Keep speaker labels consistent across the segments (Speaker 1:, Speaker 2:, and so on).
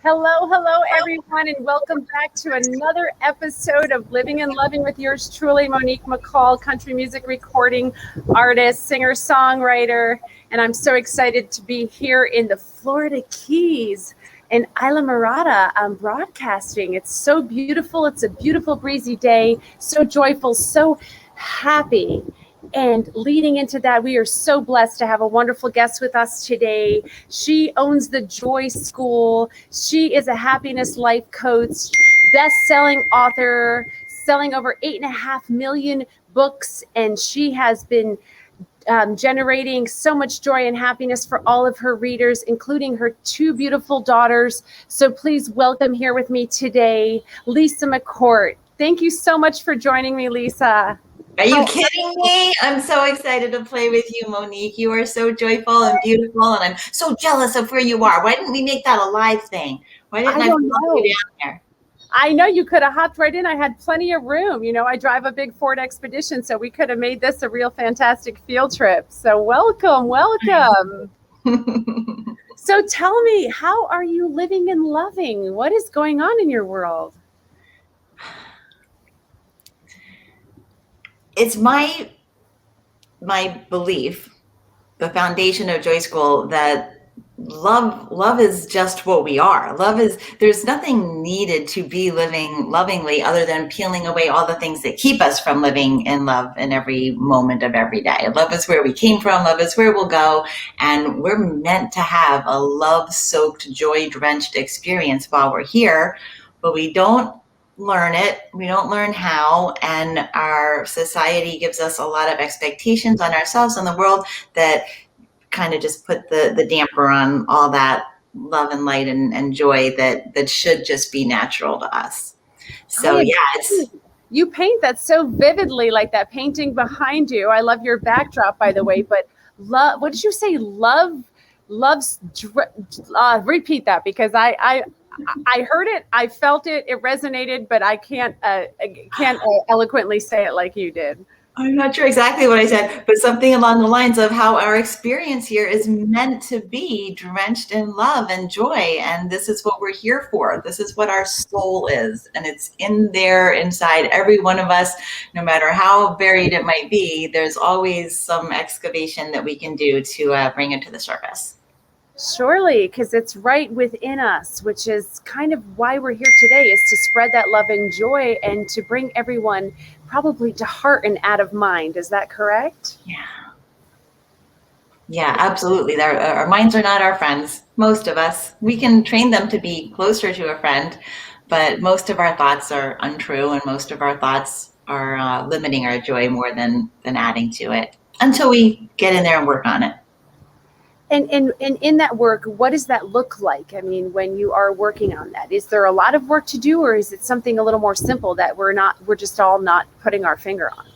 Speaker 1: Hello, hello, everyone, and welcome back to another episode of Living and Loving with yours truly, Monique McCall, country music recording artist, singer, songwriter. And I'm so excited to be here in the Florida Keys in Isla Mirada broadcasting. It's so beautiful. It's a beautiful, breezy day, so joyful, so happy. And leading into that, we are so blessed to have a wonderful guest with us today. She owns the Joy School. She is a happiness life coach, best-selling author, selling over 8.5 million books, and she has been generating so much joy and happiness for all of her readers, including her two beautiful daughters. So please welcome here with me today, Lisa McCourt. Thank you so much for joining me, Lisa.
Speaker 2: Are you kidding me? I'm so excited to play with you, Monique. You are so joyful and beautiful, and I'm so jealous of where you are. Why didn't we make that a live thing? Why didn't I
Speaker 1: don't
Speaker 2: follow
Speaker 1: know.
Speaker 2: you down there?
Speaker 1: I know you could have hopped right in. I had plenty of room. You know, I drive a big Ford Expedition, so we could have made this a real fantastic field trip. So welcome, welcome. So tell me, how are you living and loving? What is going on in your world?
Speaker 2: It's my belief, the foundation of Joy School, that love is just what we are. There's nothing needed to be living lovingly other than peeling away all the things that keep us from living in love in every moment of every day. Love is where we came from, love is where we'll go, and we're meant to have a love-soaked, joy-drenched experience while we're here, but we don't learn it. We don't learn how, and our society gives us a lot of expectations on ourselves and the world that kind of just put the damper on all that love and light and joy that should just be natural to us. So
Speaker 1: you paint that so vividly, like that painting behind you. I love your backdrop, by the way. But love, what did you say? Repeat that, because I heard it, I felt it, it resonated, but I can't eloquently say it like you did.
Speaker 2: I'm not sure exactly what I said, but something along the lines of how our experience here is meant to be drenched in love and joy. And this is what we're here for. This is what our soul is. And it's in there inside every one of us, no matter how buried it might be. There's always some excavation that we can do to bring it to the surface.
Speaker 1: Surely, because it's right within us, which is kind of why we're here today, is to spread that love and joy and to bring everyone probably to heart and out of mind. Is that correct?
Speaker 2: Yeah, absolutely. Our minds are not our friends. Most of us, we can train them to be closer to a friend, but most of our thoughts are untrue, and most of our thoughts are limiting our joy more than adding to it until we get in there and work on it.
Speaker 1: And in that work, what does that look like? I mean, when you are working on that, is there a lot of work to do, or is it something a little more simple that we're just all not putting our finger on?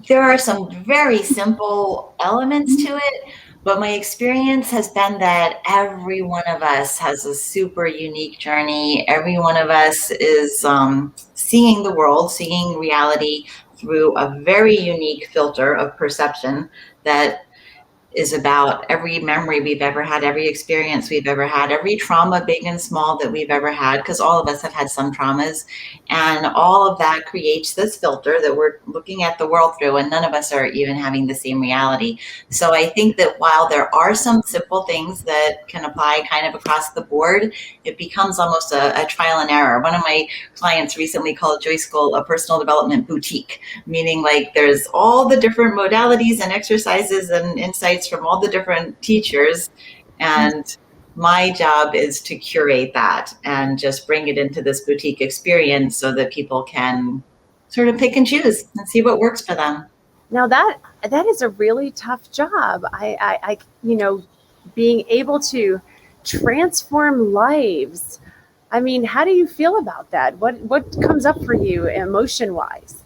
Speaker 2: There are some very simple elements to it, but my experience has been that every one of us has a super unique journey. Every one of us is seeing the world, seeing reality through a very unique filter of perception that is about every memory we've ever had, every experience we've ever had, every trauma, big and small, that we've ever had, because all of us have had some traumas. And all of that creates this filter that we're looking at the world through, and none of us are even having the same reality. So I think that while there are some simple things that can apply kind of across the board, it becomes almost a trial and error. One of my clients recently called Joy School a personal development boutique, meaning like there's all the different modalities and exercises and insights from all the different teachers, and my job is to curate that and just bring it into this boutique experience so that people can sort of pick and choose and see what works for them.
Speaker 1: Now that is a really tough job. I being able to transform lives. I mean, how do you feel about that? What comes up for you emotion wise?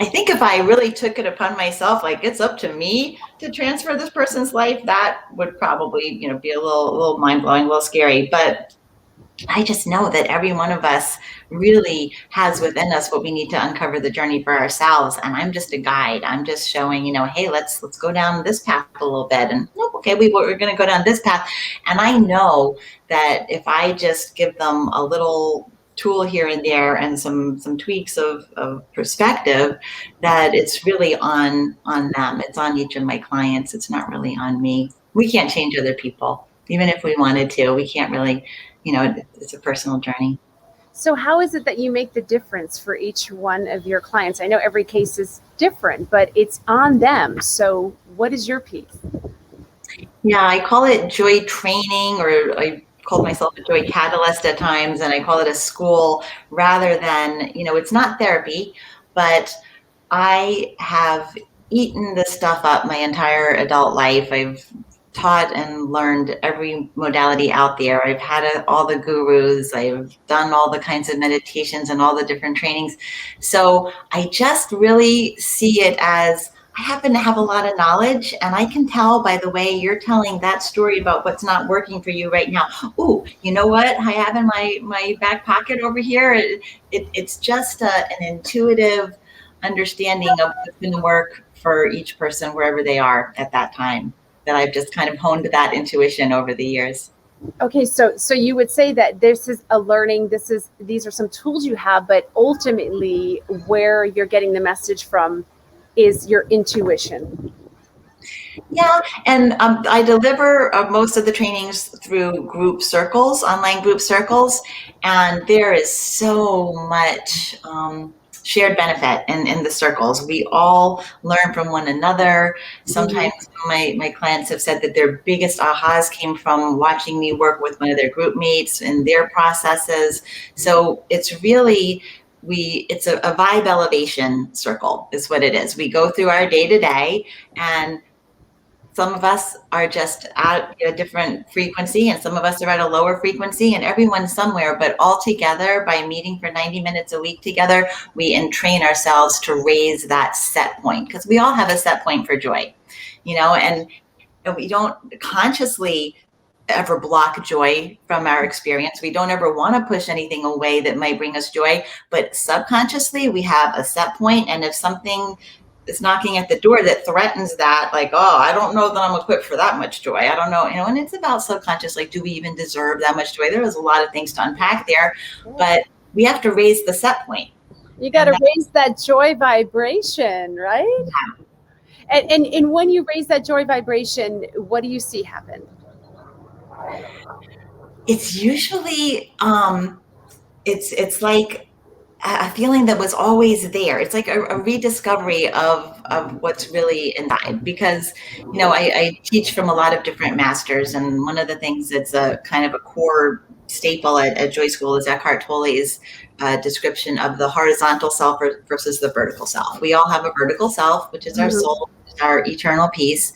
Speaker 2: I think if I really took it upon myself, like it's up to me to transfer this person's life, that would probably, be a little mind blowing, a little scary. But I just know that every one of us really has within us what we need to uncover the journey for ourselves. And I'm just a guide. I'm just showing, hey, let's go down this path a little bit. And oh, okay, we're going to go down this path. And I know that if I just give them a little tool here and there and some tweaks of perspective, that it's really on them. It's on each of my clients. It's not really on me. We can't change other people. Even if we wanted to, we can't really, it's a personal journey.
Speaker 1: So how is it that you make the difference for each one of your clients? I know every case is different, but it's on them. So what is your piece?
Speaker 2: Yeah, I call it joy training, or I called myself a joy catalyst at times, and I call it a school rather than, it's not therapy, but I have eaten this stuff up my entire adult life. I've taught and learned every modality out there. I've had all the gurus. I've done all the kinds of meditations and all the different trainings. So I just really see it as I happen to have a lot of knowledge, and I can tell by the way you're telling that story about what's not working for you right now. Ooh, you know what I have in my back pocket over here? It's just an intuitive understanding of what's going to work for each person wherever they are at that time, that I've just kind of honed that intuition over the years.
Speaker 1: Okay, so you would say that this is a learning, these are some tools you have, but ultimately where you're getting the message from is your intuition.
Speaker 2: Yeah, and I deliver most of the trainings through group circles, online group circles, and there is so much shared benefit in the circles. We all learn from one another. Sometimes my clients have said that their biggest ahas came from watching me work with one of their group mates and their processes. So it's really it's a vibe elevation circle is what it is. We go through our day to day, and some of us are just at a different frequency, and some of us are at a lower frequency, and everyone's somewhere, but all together by meeting for 90 minutes a week together, we entrain ourselves to raise that set point, because we all have a set point for joy, and we don't consciously ever block joy from our experience. We don't ever want to push anything away that might bring us joy, but subconsciously we have a set point, and if something is knocking at the door that threatens that, like, oh, I don't know that I'm equipped for that much joy. I don't know, and it's about subconscious, like, do we even deserve that much joy? There is a lot of things to unpack there, but we have to raise the set point.
Speaker 1: You got to raise that joy vibration, right?
Speaker 2: Yeah.
Speaker 1: And when you raise that joy vibration, what do you see happen?
Speaker 2: It's usually, it's like a feeling that was always there. It's like a rediscovery of what's really inside, because I teach from a lot of different masters, and one of the things that's a kind of a core staple at Joy School is Eckhart Tolle's description of the horizontal self versus the vertical self. We all have a vertical self, which is our soul, our eternal peace,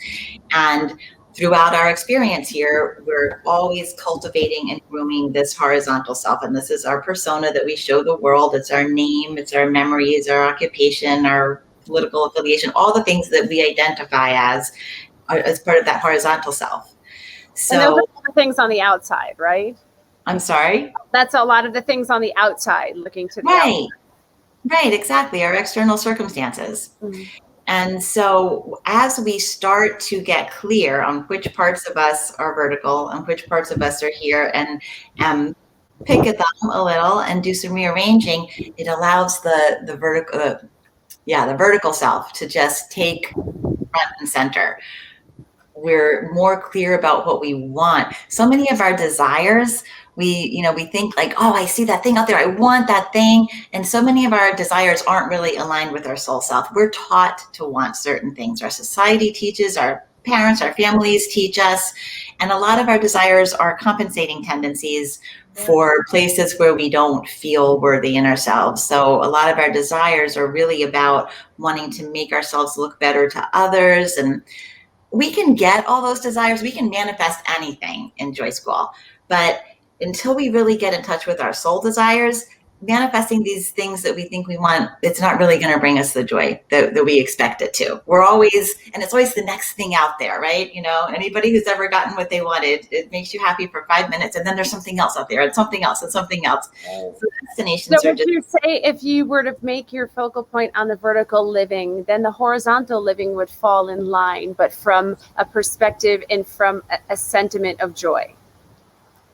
Speaker 2: and throughout our experience here, we're always cultivating and grooming this horizontal self. And this is our persona that we show the world. It's our name, it's our memories, our occupation, our political affiliation, all the things that we identify as part of that horizontal self. So,
Speaker 1: and those are all the things on the outside, right?
Speaker 2: I'm sorry?
Speaker 1: That's a lot of the things on the outside, looking to the
Speaker 2: outside. Right, exactly. Our external circumstances. Mm-hmm. And so as we start to get clear on which parts of us are vertical and which parts of us are here, and pick at them a little and do some rearranging, it allows the vertical self to just take front and center. We're more clear about what we want. So many of our desires, we think like, oh, I see that thing out there, I want that thing. And so many of our desires aren't really aligned with our soul self. We're taught to want certain things. Our society teaches, our parents, our families teach us. And a lot of our desires are compensating tendencies for places where we don't feel worthy in ourselves. So a lot of our desires are really about wanting to make ourselves look better to others. And we can get all those desires. We can manifest anything in Joy School. But until we really get in touch with our soul desires, manifesting these things that we think we want, it's not really going to bring us the joy that we expect it to. We're always, and it's always the next thing out there, right? You know, anybody who's ever gotten what they wanted, it makes you happy for 5 minutes, and then there's something else out there, and something else, and something else. So destinations
Speaker 1: So
Speaker 2: are
Speaker 1: would
Speaker 2: just.
Speaker 1: you say if you were to make your focal point on the vertical living, then the horizontal living would fall in line, but from a perspective and from a sentiment of joy?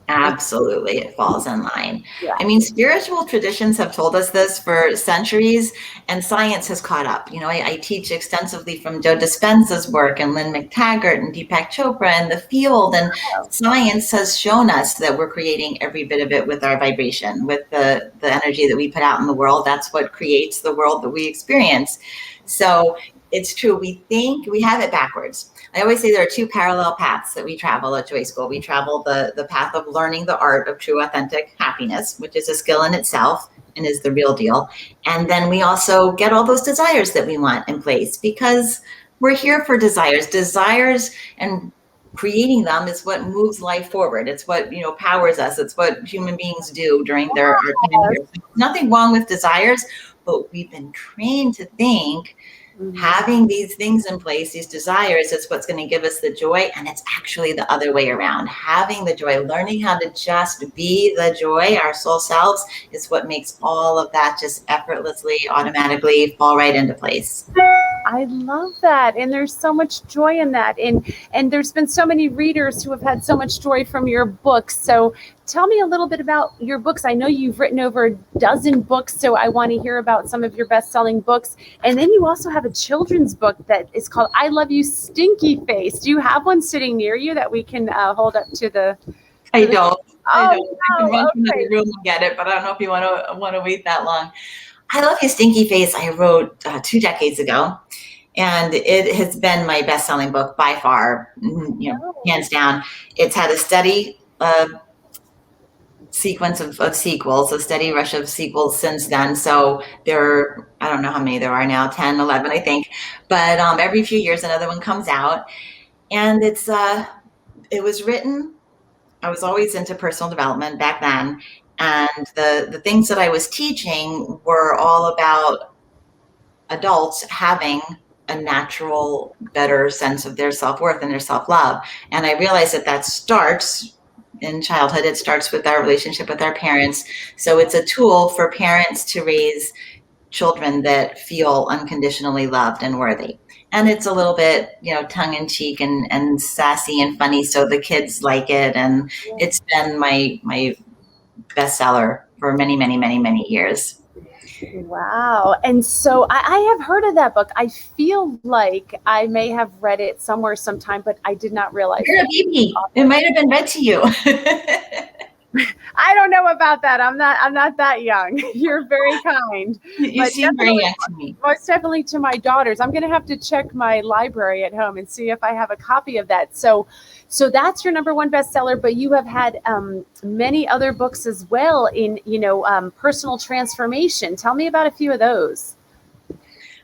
Speaker 2: Absolutely, it falls in line.
Speaker 1: Yeah.
Speaker 2: I mean, spiritual traditions have told us this for centuries, and science has caught up. You know, I teach extensively from Joe Dispenza's work and Lynn McTaggart and Deepak Chopra and the field, and science has shown us that we're creating every bit of it with our vibration, with the energy that we put out in the world. That's what creates the world that we experience. So it's true. We think we have it backwards. I always say there are two parallel paths that we travel at Joy School. We travel the path of learning the art of true, authentic happiness, which is a skill in itself and is the real deal. And then we also get all those desires that we want in place, because we're here for desires. Desires and creating them is what moves life forward. It's what, you know, powers us. It's what human beings do during our time here. So nothing wrong with desires, but we've been trained to think having these things in place, these desires, is what's going to give us the joy. And it's actually the other way around. Having the joy, learning how to just be the joy, our soul selves, is what makes all of that just effortlessly, automatically fall right into place.
Speaker 1: I love that. And there's so much joy in that. And there's been so many readers who have had so much joy from your books. So tell me a little bit about your books. I know you've written over a dozen books, so I want to hear about some of your best-selling books. And then you also have a children's book that is called I Love You, Stinky Face. Do you have one sitting near you that we can hold up to the...
Speaker 2: I don't. I
Speaker 1: Oh,
Speaker 2: can run from
Speaker 1: okay.
Speaker 2: the room and get it, but I don't know if you want to wait that long. I Love You, Stinky Face, I wrote 2 decades ago, and it has been my best-selling book by far, you know, hands down. It's had a steady sequence of sequels, a steady rush of sequels since then. So there are, I don't know how many there are now, 10, 11, I think. But every few years, another one comes out. And it was written, I was always into personal development back then. And the things that I was teaching were all about adults having a natural, better sense of their self-worth and their self-love. And I realized that starts in childhood. It starts with our relationship with our parents. So it's a tool for parents to raise children that feel unconditionally loved and worthy. And it's a little bit, you know, tongue in cheek and sassy and funny. So the kids like it. And it's been my bestseller for many, many, many, many years.
Speaker 1: Wow. And so I have heard of that book. I feel like I may have read it somewhere sometime, but I did not realize.
Speaker 2: You're a baby. It might have been read to you.
Speaker 1: I don't know about that. I'm not that young. You're very kind.
Speaker 2: You seem very young to me.
Speaker 1: Most definitely to my daughters. I'm going to have to check my library at home and see if I have a copy of that. So that's your number one bestseller, but you have had many other books as well in, personal transformation. Tell me about a few of those.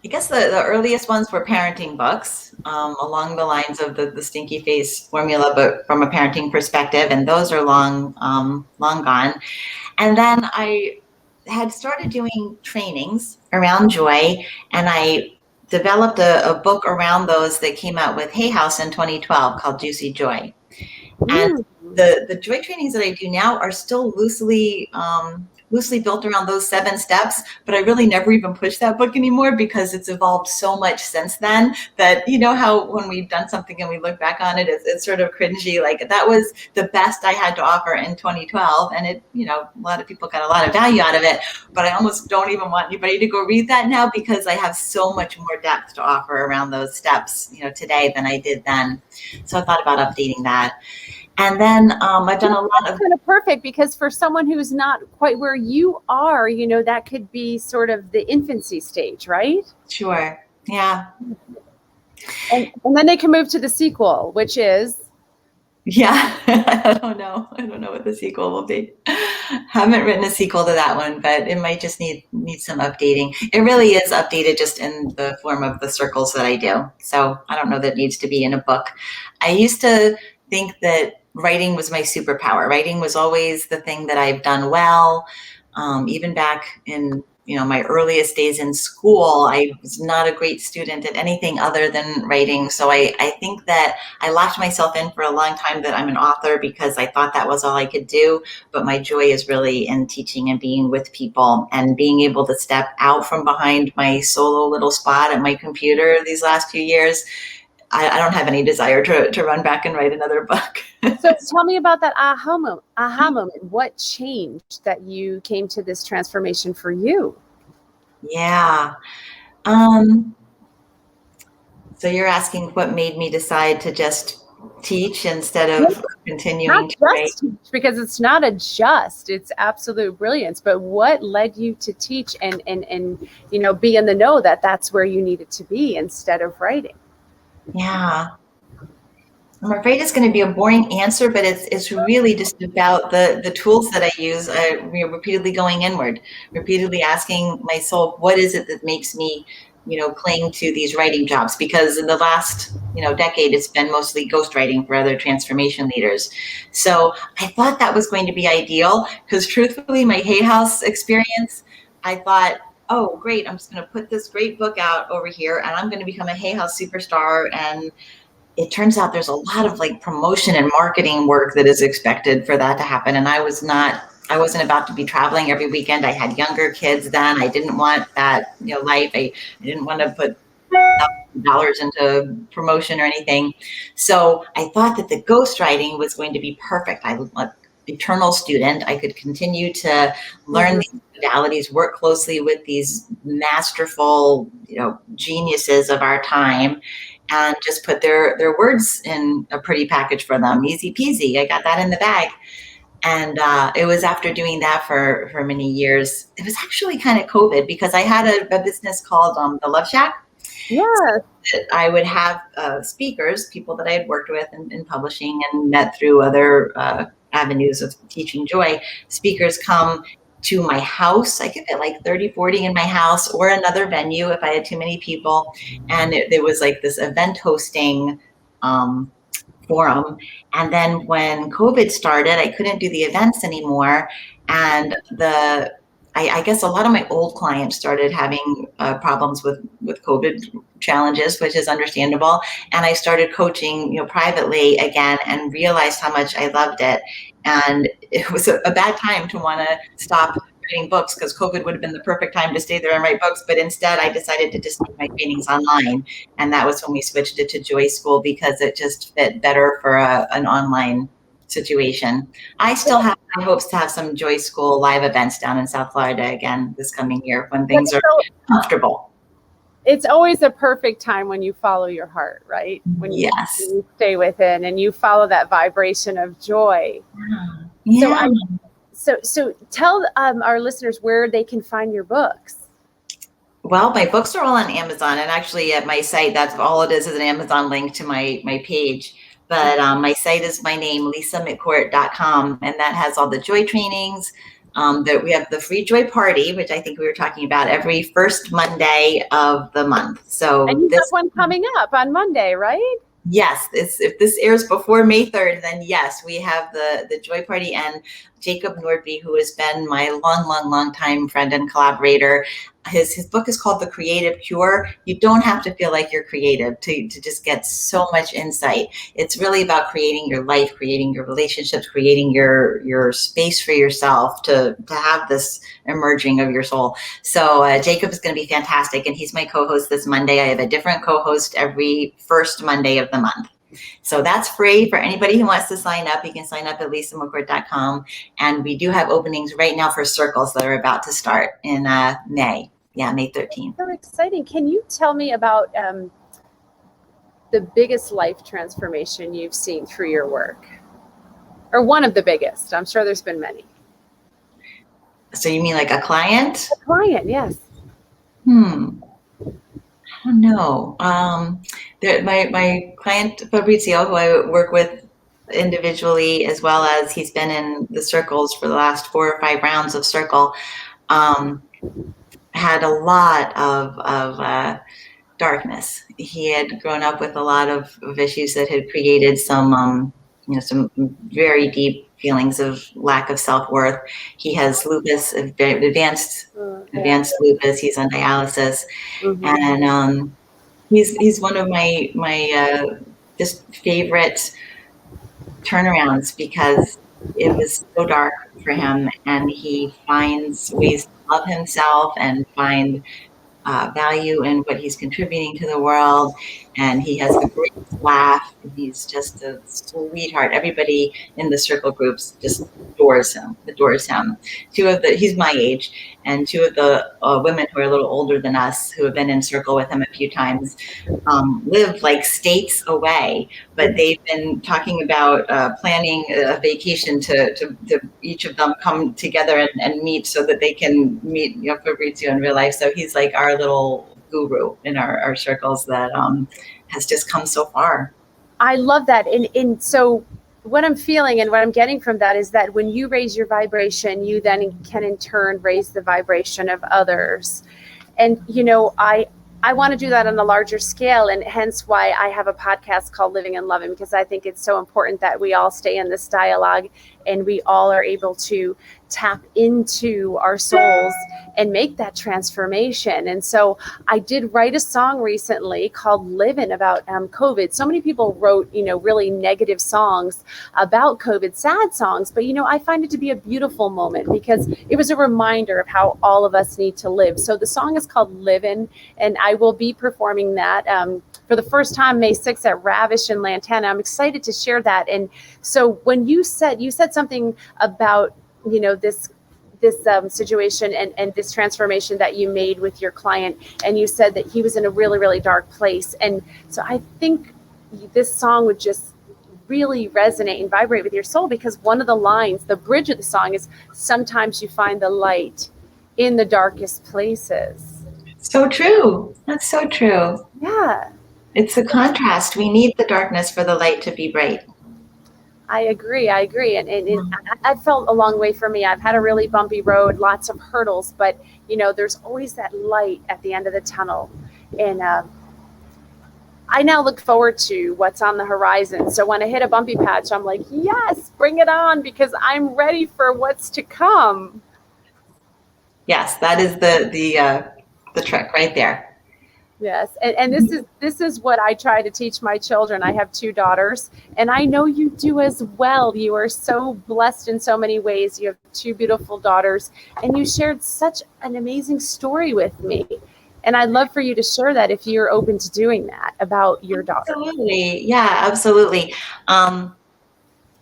Speaker 2: I guess the earliest ones were parenting books, along the lines of the Stinky Face formula, but from a parenting perspective, and those are long gone. And then I had started doing trainings around joy, and I developed a book around those that came out with Hay House in 2012 called Juicy Joy. And the joy trainings that I do now are still loosely built around those 7 steps, but I really never even push that book anymore because it's evolved so much since then that, you know how when we've done something and we look back on it, it's sort of cringy. Like, that was the best I had to offer in 2012. And it, a lot of people got a lot of value out of it, but I almost don't even want anybody to go read that now because I have so much more depth to offer around those steps, today than I did then. So I thought about updating that. And then I've done a lot of...
Speaker 1: kind of perfect, because for someone who's not quite where you are, that could be sort of the infancy stage, right?
Speaker 2: Sure. Yeah.
Speaker 1: And then they can move to the sequel, which is...
Speaker 2: Yeah, I don't know what the sequel will be. Haven't written a sequel to that one, but it might just need some updating. It really is updated just in the form of the circles that I do. So I don't know that it needs to be in a book. I used to think that writing was my superpower. Writing was always the thing that I've done well. Even back in my earliest days in school, I was not a great student at anything other than writing. So I think that I locked myself in for a long time that I'm an author because I thought that was all I could do. But my joy is really in teaching and being with people and being able to step out from behind my solo little spot at my computer these last few years. I don't have any desire to run back and write another book.
Speaker 1: So tell me about that aha moment. What changed that you came to this transformation for you?
Speaker 2: Yeah. So you're asking what made me decide to just teach instead of continuing
Speaker 1: Not
Speaker 2: to write?
Speaker 1: just teach, because it's not it's absolute brilliance, but what led you to teach and be in the know that that's where you needed to be instead of writing?
Speaker 2: Yeah. I'm afraid it's going to be a boring answer, but it's really just about the tools that I use. Repeatedly going inward, repeatedly asking my soul, what is it that makes me, cling to these writing jobs? Because in the last, decade, it's been mostly ghostwriting for other transformation leaders. So I thought that was going to be ideal because truthfully, my Hay House experience, I thought, oh, great, I'm just going to put this great book out over here and I'm going to become a Hay House superstar. And it turns out there's a lot of like promotion and marketing work that is expected for that to happen. And I wasn't about to be traveling every weekend. I had younger kids then. I didn't want that, life. I didn't want to put dollars into promotion or anything. So I thought that the ghostwriting was going to be perfect. I'm an eternal student. I could continue to learn these modalities, work closely with these masterful, geniuses of our time, and just put their words in a pretty package for them. Easy peasy. I got that in the bag. And it was after doing that for many years. It was actually kind of COVID because I had a business called the Love Shack.
Speaker 1: Yeah.
Speaker 2: I would have speakers, people that I had worked with in publishing and met through other avenues of teaching joy. Speakers come to my house. I could get like 30, 40 in my house or another venue if I had too many people. And there was like this event hosting forum. And then when COVID started, I couldn't do the events anymore. And I guess a lot of my old clients started having problems with COVID challenges, which is understandable. And I started coaching, privately again and realized how much I loved it. And it was a bad time to want to stop writing books because COVID would have been the perfect time to stay there and write books. But instead, I decided to just make my trainings online. And that was when we switched it to Joy School because it just fit better for an online situation. I still have high hopes to have some Joy School live events down in South Florida again this coming year when things are comfortable.
Speaker 1: It's always a perfect time when you follow your heart, right? When you stay within and you follow that vibration of joy.
Speaker 2: Yeah.
Speaker 1: So tell our listeners where they can find your books.
Speaker 2: Well, my books are all on Amazon, and actually at my site, that's all it is an Amazon link to my page. But my site is my name, lisamccourt.com, and that has all the joy trainings. That we have the free joy party, which I think we were talking about every first Monday of the month. So
Speaker 1: and you have one coming up on Monday, right?
Speaker 2: Yes, if this airs before May 3rd, then yes, we have the joy party. And Jacob Nordby, who has been my long time friend and collaborator, his book is called The Creative Cure. You don't have to feel like you're creative to just get so much insight. It's really about creating your life, creating your relationships, creating your space for yourself to have this emerging of your soul. So Jacob is going to be fantastic, and he's my co-host this Monday. I have a different co-host every first Monday of the month. So that's free for anybody who wants to sign up. You can sign up at lisamccourt.com. And we do have openings right now for circles that are about to start in May. Yeah, May 13th.
Speaker 1: So exciting. Can you tell me about the biggest life transformation you've seen through your work? Or one of the biggest? I'm sure there's been many.
Speaker 2: So you mean like a client?
Speaker 1: A client, yes.
Speaker 2: I don't know. My client Fabrizio, who I work with individually, as well as he's been in the circles for the last 4 or 5 rounds of circle, had a lot of darkness. He had grown up with a lot of issues that had created some very deep feelings of lack of self-worth. He has lupus, advanced
Speaker 1: Yeah.
Speaker 2: lupus. He's on dialysis,
Speaker 1: Mhm.
Speaker 2: and he's one of my just favorite turnarounds, because it was so dark for him, and he finds ways to love himself and find value in what he's contributing to the world. And he has the greatest laugh. He's just a sweetheart. Everybody in the circle groups just adores him. He's my age, and two of the women who are a little older than us, who have been in circle with him a few times, live like states away, but they've been talking about planning a vacation to each of them come together and meet, so that they can meet, Fabrizio in real life. So he's like our little guru in our circles that has just come so far.
Speaker 1: I love that. And so what I'm feeling and what I'm getting from that is that when you raise your vibration, you then can in turn raise the vibration of others. And I want to do that on a larger scale, and hence why I have a podcast called Living and Loving, because I think it's so important that we all stay in this dialogue and we all are able to tap into our souls and make that transformation. And so I did write a song recently called Living about COVID. So many people wrote, really negative songs about COVID, sad songs, but I find it to be a beautiful moment because it was a reminder of how all of us need to live. So the song is called Living, and I will be performing that for the first time May 6th at Ravish in Lantana. I'm excited to share that. And so when you said something about this situation and this transformation that you made with your client, and you said that he was in a really, really dark place. And so I think this song would just really resonate and vibrate with your soul, because one of the lines, the bridge of the song, is sometimes you find the light in the darkest places.
Speaker 2: So true. That's so true.
Speaker 1: Yeah.
Speaker 2: It's a contrast. We need the darkness for the light to be bright.
Speaker 1: I agree. And I felt a long way for me. I've had a really bumpy road, lots of hurdles, but there's always that light at the end of the tunnel. And I now look forward to what's on the horizon. So when I hit a bumpy patch, I'm like, yes, bring it on, because I'm ready for what's to come.
Speaker 2: Yes, that is the trick right there.
Speaker 1: Yes, and this is what I try to teach my children. I have two daughters, and I know you do as well. You are so blessed in so many ways. You have two beautiful daughters, and you shared such an amazing story with me. And I'd love for you to share that if you're open to doing that about your daughter.
Speaker 2: Absolutely. Yeah, absolutely. I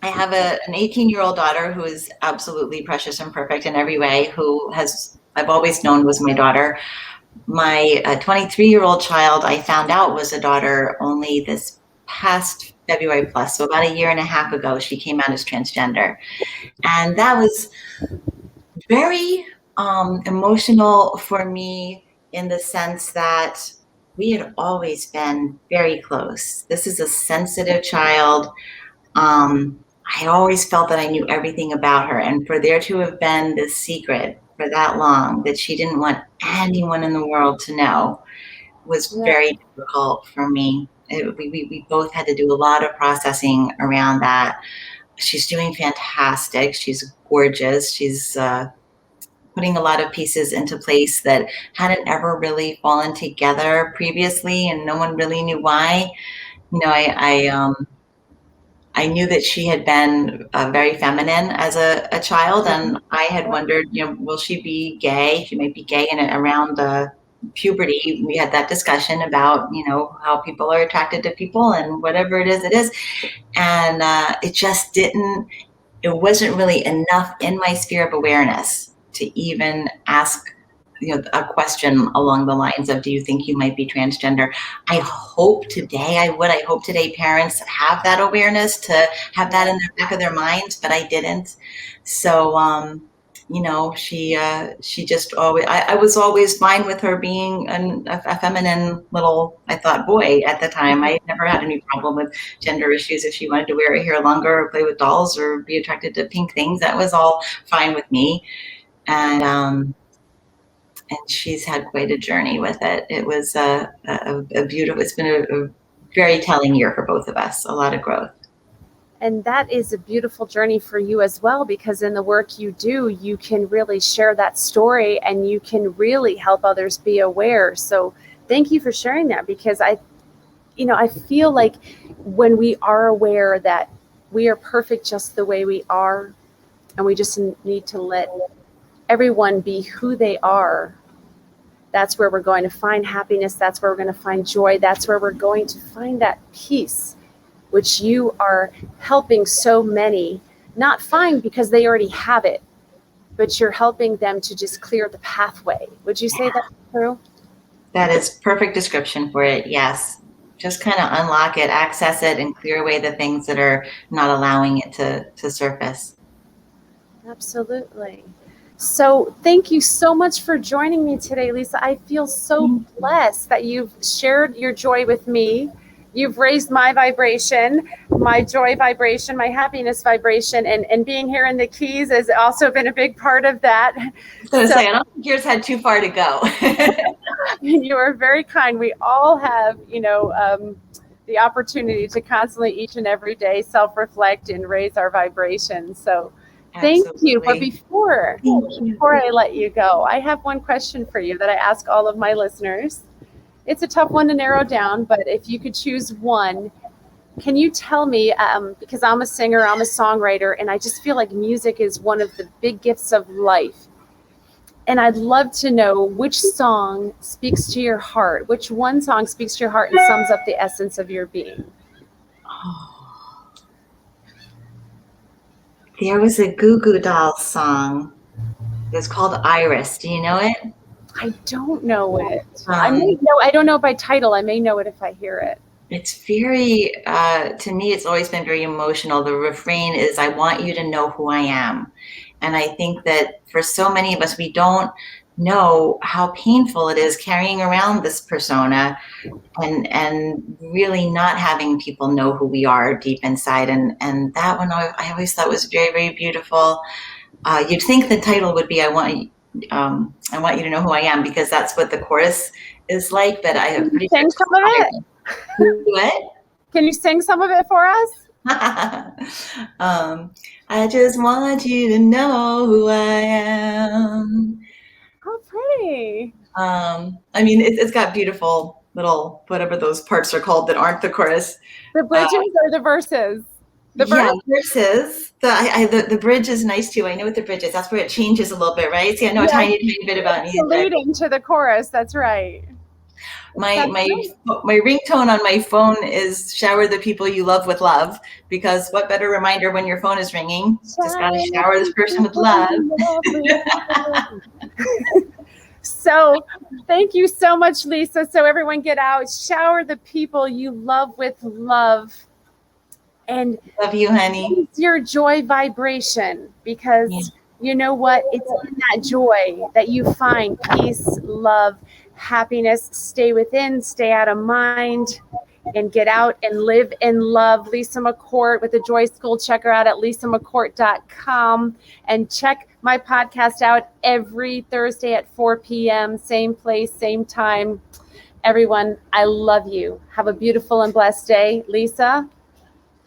Speaker 2: have an 18-year-old daughter who is absolutely precious and perfect in every way, I've always known was my daughter. My 23-year-old child, I found out was a daughter only this past February plus. So about a year and a half ago, she came out as transgender. And that was very emotional for me, in the sense that we had always been very close. This is a sensitive child. I always felt that I knew everything about her, and for there to have been this secret for that long that she didn't want anyone in the world to know was
Speaker 1: Yeah.
Speaker 2: very difficult for me. We both had to do a lot of processing around that. She's doing fantastic. She's gorgeous. She's putting a lot of pieces into place that hadn't ever really fallen together previously, and no one really knew why. You know, I knew that she had been very feminine as a child, and I had wondered, will she be gay? She might be gay. And around puberty, we had that discussion about, how people are attracted to people, and whatever it is. And it wasn't really enough in my sphere of awareness to even ask a question along the lines of, do you think you might be transgender? I hope today parents have that awareness, to have that in the back of their minds, but I didn't. So, she just always, I was always fine with her being a feminine little, I thought, boy at the time. I never had any problem with gender issues. If she wanted to wear her hair longer or play with dolls or be attracted to pink things, that was all fine with me. And she's had quite a journey with it. It was a beautiful, it's been a very telling year for both of us, a lot of growth.
Speaker 1: And that is a beautiful journey for you as well, because in the work you do, you can really share that story and you can really help others be aware. So thank you for sharing that, because I feel like when we are aware that we are perfect just the way we are, and we just need to let everyone be who they are, that's where we're going to find happiness. That's where we're going to find joy. That's where we're going to find that peace, which you are helping so many not find because they already have it, but you're helping them to just clear the pathway. Would you say that's true?
Speaker 2: That is perfect description for it. Yes. Just kind of unlock it, access it, and clear away the things that are not allowing it to surface.
Speaker 1: Absolutely. So thank you so much for joining me today, Lisa. I feel so blessed that you've shared your joy with me. You've raised my vibration, my joy vibration, my happiness vibration, and being here in the Keys has also been a big part of that.
Speaker 2: So I don't think yours had too far to go.
Speaker 1: You are very kind. We all have, the opportunity to constantly each and every day self-reflect and raise our vibration. So thank you. But before I let you go, I have one question for you that I ask all of my listeners. It's a tough one to narrow down, but if you could choose one, can you tell me, because I'm a singer, I'm a songwriter, and I just feel like music is one of the big gifts of life. And I'd love to know which song speaks to your heart, which one song speaks to your heart and sums up the essence of your being.
Speaker 2: Oh. There was a Goo Goo Dolls song. It's called Iris. Do you know it?
Speaker 1: I don't know it. I don't know by title. I may know it if I hear it.
Speaker 2: It's very, to me, it's always been very emotional. The refrain is, I want you to know who I am. And I think that for so many of us, we don't know how painful it is carrying around this persona and really not having people know who we are deep inside. And that one I always thought was very, very beautiful. You'd think the title would be, I want you to know who I am, because that's what the chorus is like, but I have pretty
Speaker 1: sing some of it.
Speaker 2: What?
Speaker 1: Can you sing some of it for us?
Speaker 2: I just want you to know who I am.
Speaker 1: How pretty.
Speaker 2: I mean, it's got beautiful little, whatever those parts are called that aren't the chorus.
Speaker 1: The bridges or the verses?
Speaker 2: Verses. The bridge is nice too. I know what the bridge is. That's where it changes a little bit, right? See, I know a tiny bit about music.
Speaker 1: Leading to the chorus. That's right.
Speaker 2: My ringtone on my phone is shower the people you love with love, because what better reminder when your phone is ringing? Just gotta shower this person with love.
Speaker 1: So thank you so much, Lisa. So everyone get out, shower the people you love with love. And
Speaker 2: love you, honey.
Speaker 1: It's your joy vibration, because you know what? It's in that joy that you find peace, love, happiness. Stay within, stay out of mind, and get out and live in love. Lisa McCourt with the Joy School. Check her out at lisamccourt.com, and check my podcast out every Thursday at 4 p.m. Same place, same time. Everyone, I love you. Have a beautiful and blessed day. Lisa?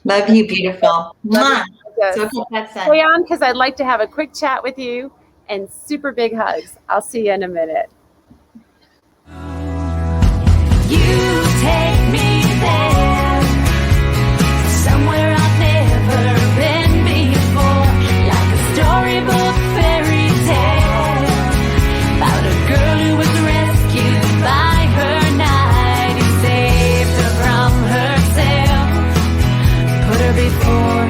Speaker 2: Love you, beautiful. Mwah.
Speaker 1: So stay on, because I'd like to have a quick chat with you, and super big hugs. I'll see you in a minute.
Speaker 3: You take me there, somewhere I've never been before, like a storybook fairy tale about a girl who was rescued by her knight. He saved her from herself, put her before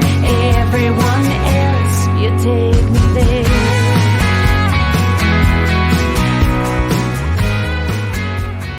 Speaker 3: everyone else. You take me there.